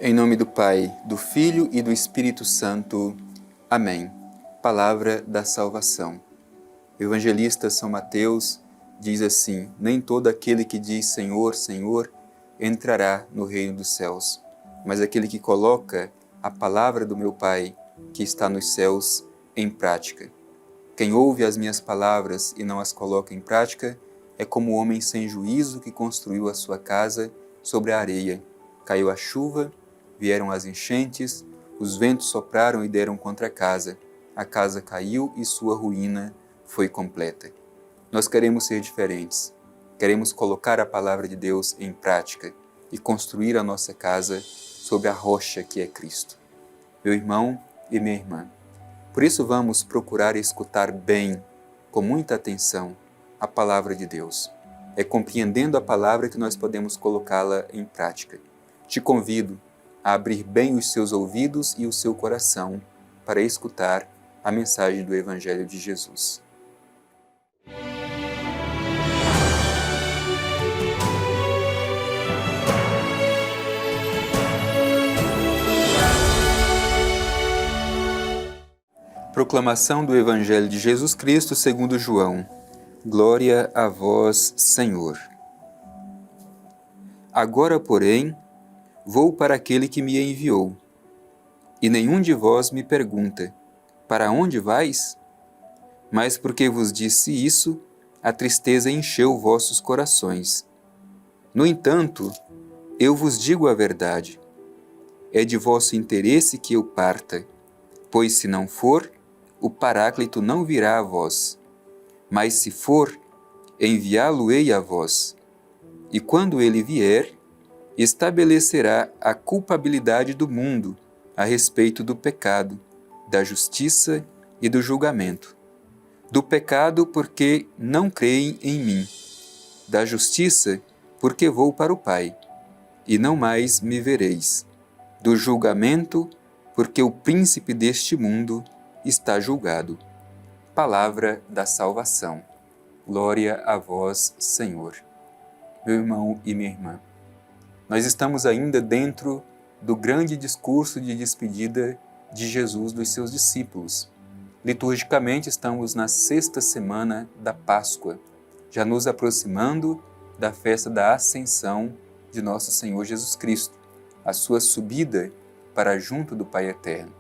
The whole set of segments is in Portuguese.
Em nome do Pai, do Filho e do Espírito Santo. Amém. Palavra da salvação. O evangelista São Mateus diz assim: nem todo aquele que diz Senhor, Senhor, entrará no reino dos céus, mas aquele que coloca a palavra do meu Pai, que está nos céus, em prática. Quem ouve as minhas palavras e não as coloca em prática, é como o homem sem juízo que construiu a sua casa sobre a areia. Caiu a chuva, vieram as enchentes, os ventos sopraram e deram contra a casa caiu e sua ruína foi completa. Nós queremos ser diferentes, queremos colocar a palavra de Deus em prática e construir a nossa casa sobre a rocha que é Cristo. Meu irmão e minha irmã, por isso vamos procurar escutar bem, com muita atenção, a palavra de Deus. É compreendendo a palavra que nós podemos colocá-la em prática. Te convido a abrir bem os seus ouvidos e o seu coração para escutar a mensagem do Evangelho de Jesus. Proclamação do Evangelho de Jesus Cristo segundo João. Glória a vós, Senhor. Agora, porém, vou para aquele que me enviou. E nenhum de vós me pergunta: para onde vais? Mas porque vos disse isso, a tristeza encheu vossos corações. No entanto, eu vos digo a verdade. É de vosso interesse que eu parta, pois se não for, o Paráclito não virá a vós. Mas se for, enviá-lo-ei a vós. E quando ele vier, estabelecerá a culpabilidade do mundo a respeito do pecado, da justiça e do julgamento. Do pecado, porque não creem em mim. Da justiça, porque vou para o Pai, e não mais me vereis. Do julgamento, porque o príncipe deste mundo está julgado. Palavra da salvação. Glória a vós, Senhor. Meu irmão e minha irmã, nós estamos ainda dentro do grande discurso de despedida de Jesus dos seus discípulos. Liturgicamente estamos na 6ª semana da Páscoa, já nos aproximando da festa da Ascensão de nosso Senhor Jesus Cristo, a sua subida para junto do Pai Eterno.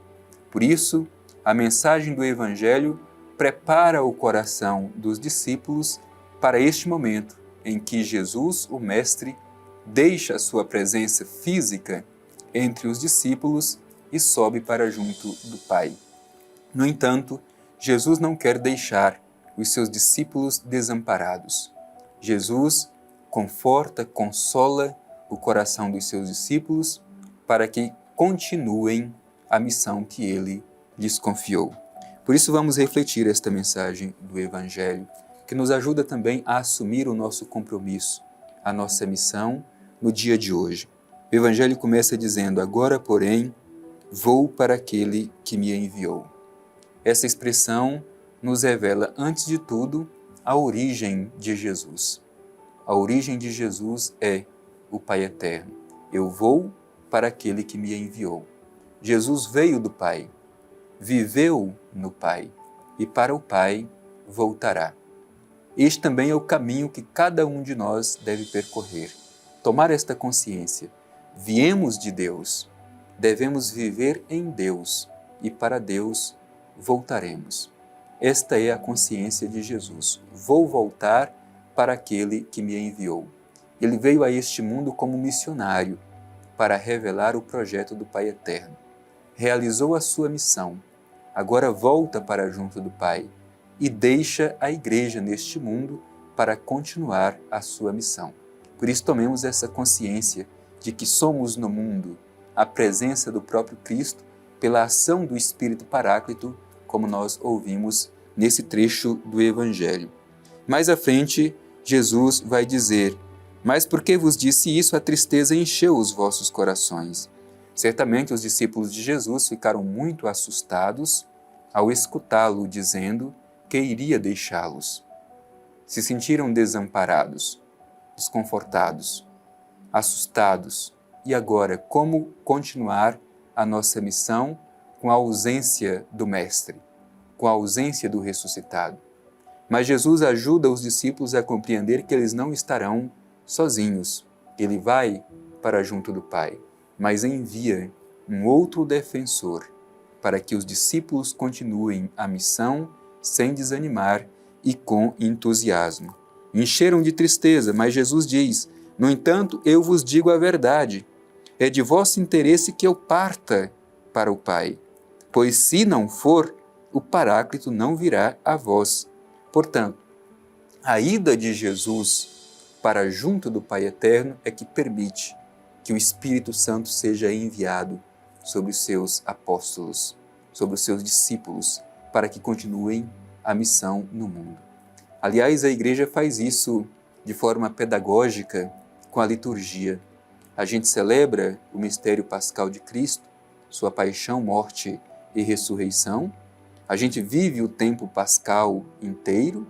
Por isso, a mensagem do Evangelho prepara o coração dos discípulos para este momento em que Jesus, o Mestre, deixa a sua presença física entre os discípulos e sobe para junto do Pai. No entanto, Jesus não quer deixar os seus discípulos desamparados. Jesus conforta, consola o coração dos seus discípulos para que continuem a missão que ele lhes confiou. Por isso vamos refletir esta mensagem do Evangelho, que nos ajuda também a assumir o nosso compromisso, a nossa missão no dia de hoje. O Evangelho começa dizendo: agora, porém, vou para aquele que me enviou. Essa expressão nos revela, antes de tudo, a origem de Jesus. A origem de Jesus é o Pai Eterno. Eu vou para aquele que me enviou. Jesus veio do Pai, viveu no Pai e para o Pai voltará. Este também é o caminho que cada um de nós deve percorrer. Tomar esta consciência. Viemos de Deus, devemos viver em Deus e para Deus voltaremos. Esta é a consciência de Jesus. Vou voltar para aquele que me enviou. Ele veio a este mundo como missionário para revelar o projeto do Pai Eterno. Realizou a sua missão. Agora volta para junto do Pai e deixa a Igreja neste mundo para continuar a sua missão. Por isso tomemos essa consciência de que somos no mundo a presença do próprio Cristo pela ação do Espírito Paráclito, como nós ouvimos nesse trecho do Evangelho. Mais à frente, Jesus vai dizer: mas porque vos disse isso, a tristeza encheu os vossos corações. Certamente os discípulos de Jesus ficaram muito assustados ao escutá-lo dizendo que iria deixá-los. Se sentiram desamparados, desconfortados, assustados, E agora, como continuar a nossa missão com a ausência do Mestre, com a ausência do ressuscitado? Mas Jesus ajuda os discípulos a compreender que eles não estarão sozinhos. Ele vai para junto do Pai, mas envia um outro defensor para que os discípulos continuem a missão sem desanimar e com entusiasmo. Encheram de tristeza, mas Jesus diz: no entanto, eu vos digo a verdade. É de vosso interesse que eu parta para o Pai, pois se não for, o Paráclito não virá a vós. Portanto, a ida de Jesus para junto do Pai Eterno é que permite que o Espírito Santo seja enviado sobre os seus apóstolos, sobre os seus discípulos, para que continuem a missão no mundo. Aliás, a Igreja faz isso de forma pedagógica com a liturgia. A gente celebra o mistério pascal de Cristo, sua paixão, morte e ressurreição. A gente vive o tempo pascal inteiro.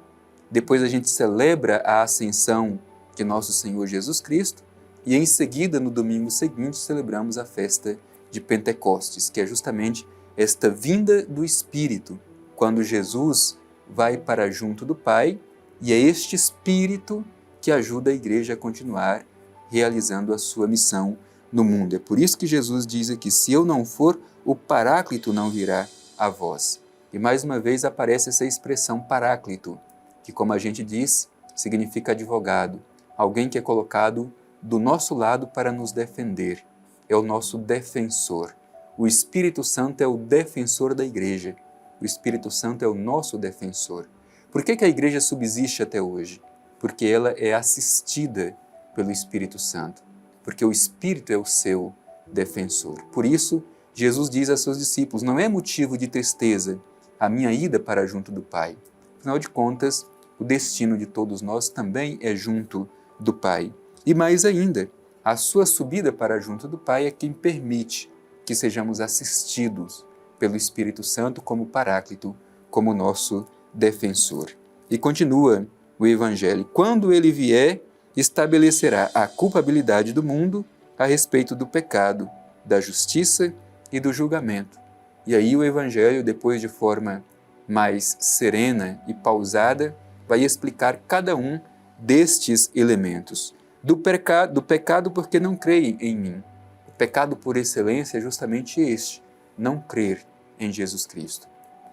Depois a gente celebra a ascensão de nosso Senhor Jesus Cristo e em seguida, no domingo seguinte, celebramos a festa de Pentecostes, que é justamente esta vinda do Espírito, quando Jesus vai para junto do Pai, e é este Espírito que ajuda a Igreja a continuar realizando a sua missão no mundo. É por isso que Jesus diz aqui: se eu não for, o Paráclito não virá a vós. E mais uma vez aparece essa expressão Paráclito, que, como a gente disse, significa advogado, alguém que é colocado do nosso lado para nos defender. É o nosso defensor. O Espírito Santo é o defensor da Igreja. O Espírito Santo é o nosso defensor. Por que a Igreja subsiste até hoje? Porque ela é assistida pelo Espírito Santo. Porque o Espírito é o seu defensor. Por isso, Jesus diz a seus discípulos: não é motivo de tristeza a minha ida para junto do Pai. Afinal de contas, o destino de todos nós também é junto do Pai. E mais ainda, a sua subida para junto do Pai é quem permite que sejamos assistidos pelo Espírito Santo como Paráclito, como nosso defensor. E continua o Evangelho: quando ele vier, estabelecerá a culpabilidade do mundo a respeito do pecado, da justiça e do julgamento. E aí o Evangelho, depois de forma mais serena e pausada, vai explicar cada um destes elementos. Do pecado porque não creem em mim. O pecado por excelência é justamente este: não crer em Jesus Cristo.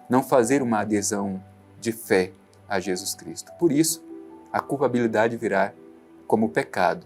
Não fazer uma adesão de fé a Jesus Cristo. Por isso, a culpabilidade virá como pecado,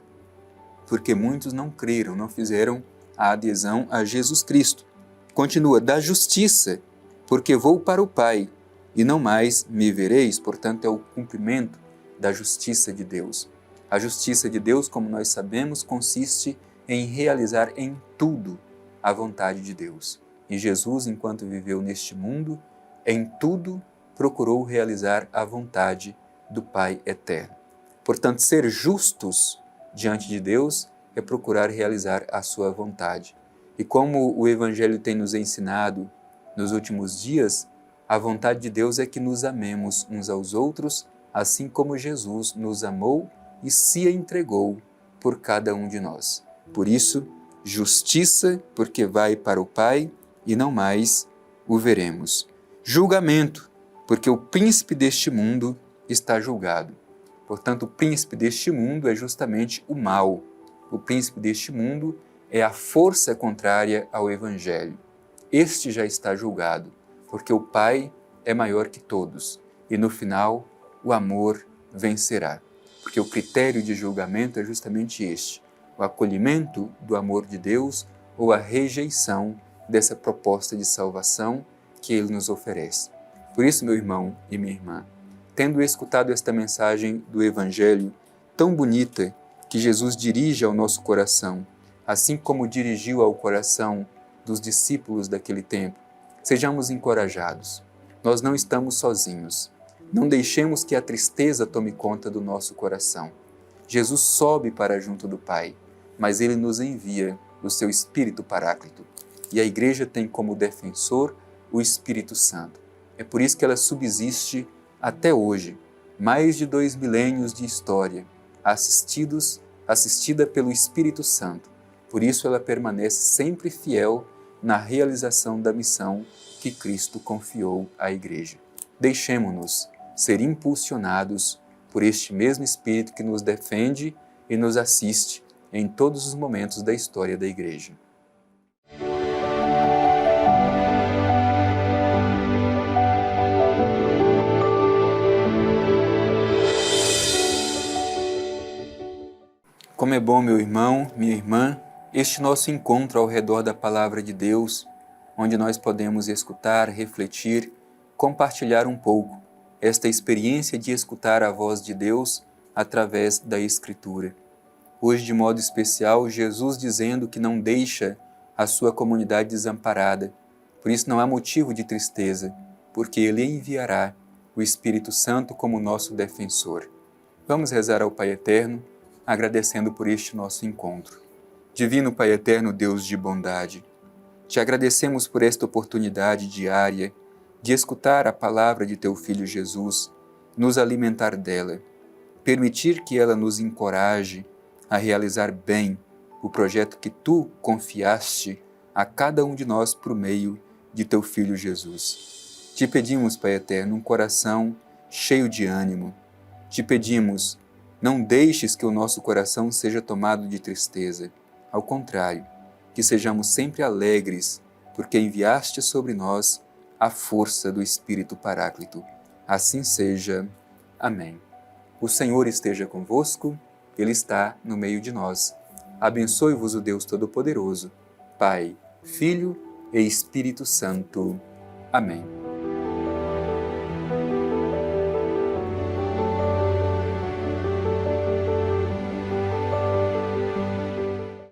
porque muitos não creram, não fizeram a adesão a Jesus Cristo. Continua: da justiça, porque vou para o Pai, e não mais me vereis. Portanto, é o cumprimento da justiça de Deus. A justiça de Deus, como nós sabemos, consiste em realizar em tudo a vontade de Deus. E Jesus, enquanto viveu neste mundo, em tudo procurou realizar a vontade do Pai Eterno. Portanto, ser justos diante de Deus é procurar realizar a sua vontade. E como o Evangelho tem nos ensinado nos últimos dias, a vontade de Deus é que nos amemos uns aos outros, assim como Jesus nos amou e se entregou por cada um de nós. Por isso, justiça, porque vai para o Pai e não mais o veremos. Julgamento, porque o príncipe deste mundo está julgado. Portanto, o príncipe deste mundo é justamente o mal. O príncipe deste mundo é a força contrária ao Evangelho. Este já está julgado, porque o Pai é maior que todos. E no final, o amor vencerá. Porque o critério de julgamento é justamente este: o acolhimento do amor de Deus ou a rejeição dessa proposta de salvação que Ele nos oferece. Por isso, meu irmão e minha irmã, tendo escutado esta mensagem do Evangelho tão bonita que Jesus dirige ao nosso coração, assim como dirigiu ao coração dos discípulos daquele tempo, sejamos encorajados. Nós não estamos sozinhos. Não deixemos que a tristeza tome conta do nosso coração. Jesus sobe para junto do Pai, mas Ele nos envia o seu Espírito Paráclito. E a Igreja tem como defensor o Espírito Santo. É por isso que ela subsiste até hoje, mais de 2 milênios de história, assistida pelo Espírito Santo, Por isso ela permanece sempre fiel na realização da missão que Cristo confiou à Igreja. Deixemo-nos ser impulsionados por este mesmo Espírito que nos defende e nos assiste em todos os momentos da história da Igreja. Como é bom, meu irmão, minha irmã, este nosso encontro ao redor da Palavra de Deus, onde nós podemos escutar, refletir, compartilhar um pouco esta experiência de escutar a voz de Deus através da Escritura. Hoje, de modo especial, Jesus dizendo que não deixa a sua comunidade desamparada. Por isso não há motivo de tristeza, porque Ele enviará o Espírito Santo como nosso defensor. Vamos rezar ao Pai Eterno, agradecendo por este nosso encontro. Divino Pai Eterno, Deus de bondade, te agradecemos por esta oportunidade diária de escutar a palavra de Teu Filho Jesus, nos alimentar dela, permitir que ela nos encoraje a realizar bem o projeto que Tu confiaste a cada um de nós por meio de Teu Filho Jesus. Te pedimos, Pai Eterno, um coração cheio de ânimo. Te pedimos, não deixes que o nosso coração seja tomado de tristeza. Ao contrário, que sejamos sempre alegres, porque enviaste sobre nós a força do Espírito Paráclito. Assim seja. Amém. O Senhor esteja convosco, Ele está no meio de nós. Abençoe-vos o Deus Todo-Poderoso, Pai, Filho e Espírito Santo. Amém.